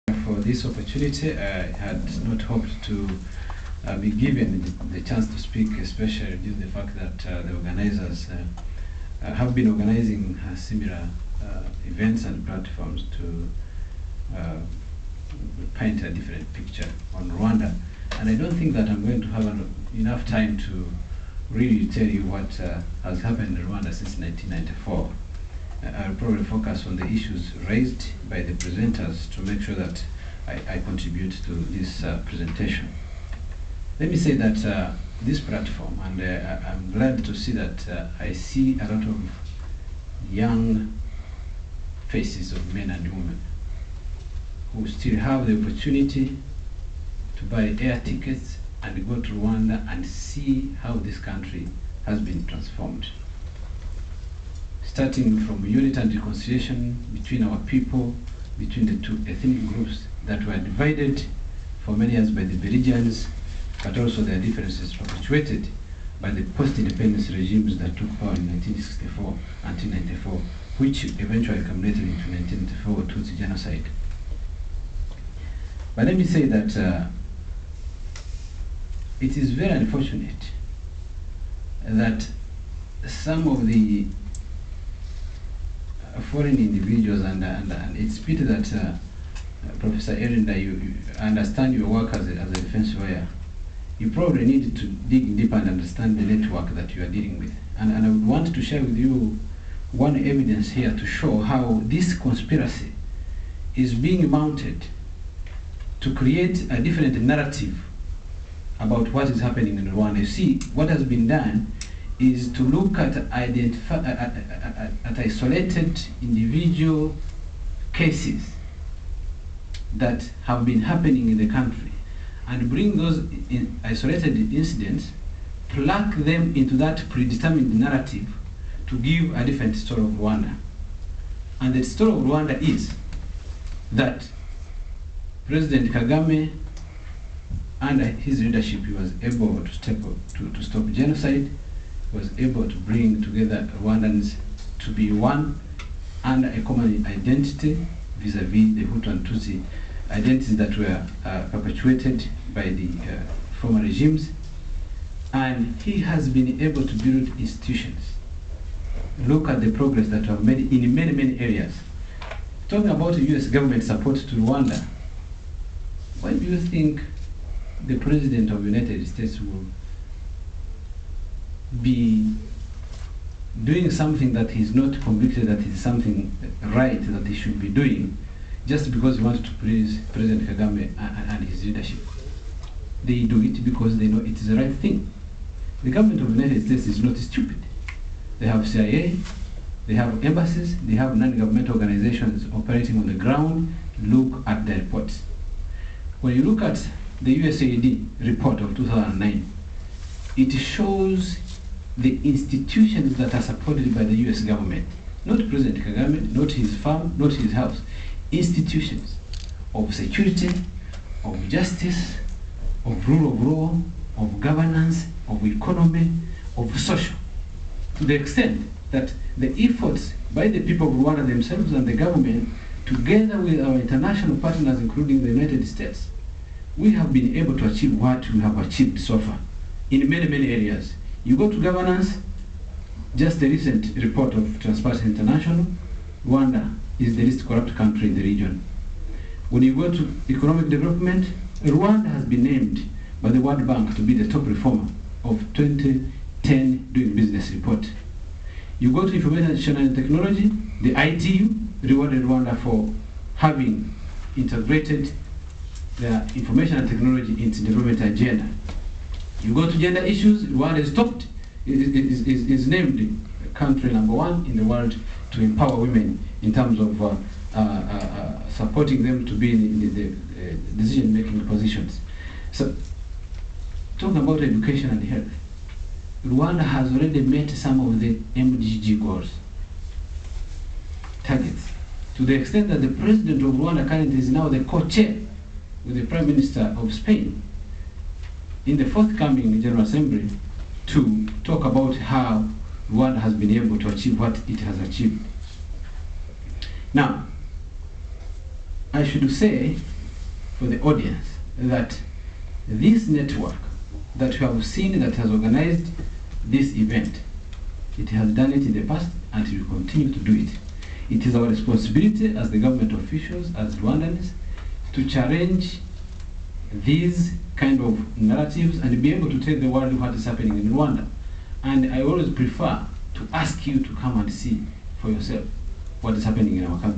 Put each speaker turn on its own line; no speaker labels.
For this opportunity. I had not hoped to be given the chance to speak, especially due to the fact that the organizers have been organizing similar events and platforms to paint a different picture on Rwanda. And I don't think that I'm going to have enough time to really tell you what has happened in Rwanda since 1994. I'll probably focus on the issues raised by the presenters to make sure that I contribute to this presentation. Let me say that this platform, and I'm glad to see that I see a lot of young faces of men and women who still have the opportunity to buy air tickets and go to Rwanda and see how this country has been transformed. Starting from unity and reconciliation between our people, between the two ethnic groups that were divided for many years by the belligerents, but also their differences perpetuated by the post-independence regimes that took power in 1964 until 1994, which eventually culminated into 1994 Tutsi genocide. But let me say that it is very unfortunate that some of the foreign individuals, and it's pity that Professor Erinda, you understand your work as a defense lawyer. You probably need to dig deep and understand the network that you are dealing with. And I would want to share with you one evidence here to show how this conspiracy is being mounted to create a different narrative about what is happening in Rwanda. You see, what has been done is to look at isolated individual cases that have been happening in the country and bring those isolated incidents, plug them into that predetermined narrative to give a different story of Rwanda. And the story of Rwanda is that President Kagame, under his leadership, he was able to stop genocide, was able to bring together Rwandans to be one under a common identity vis-a-vis the Hutu and Tutsi identities that were perpetuated by the former regimes. And he has been able to build institutions. Look at the progress that we have made in many, many areas. Talking about the US government support to Rwanda, why do you think the President of the United States will be doing something that he's not convicted that is something right that he should be doing, just because he wanted to please President Kagame and his leadership? They do it because they know it is the right thing. The government of the United States is not stupid. They have CIA, they have embassies, they have non-governmental organizations operating on the ground. Look at the reports. When you look at the USAID report of 2009, it shows the institutions that are supported by the US government, not President Kagame, not his farm, not his house. Institutions of security, of justice, of rule of law, of governance, of economy, of social. To the extent that the efforts by the people of Rwanda themselves and the government, together with our international partners, including the United States, we have been able to achieve what we have achieved so far in many, many areas. You go to governance, just the recent report of Transparency International, Rwanda is the least corrupt country in the region. When you go to economic development, Rwanda has been named by the World Bank to be the top reformer of 2010 Doing Business report. You go to information and technology, the ITU rewarded Rwanda for having integrated their information and technology into development agenda. You go to gender issues, Rwanda is named country #1 in the world to empower women in terms of supporting them to be in the decision-making positions. So, talking about education and health, Rwanda has already met some of the MDG goals, targets, to the extent that the president of Rwanda currently is now the co-chair with the Prime Minister of Spain in the forthcoming General Assembly to talk about how Rwanda has been able to achieve what it has achieved. Now, I should say for the audience that this network that you have seen that has organized this event, it has done it in the past and it will continue to do it. It is our responsibility as the government officials, as Rwandans, to challenge these kind of narratives and be able to tell the world what is happening in Rwanda. And I always prefer to ask you to come and see for yourself what is happening in our country.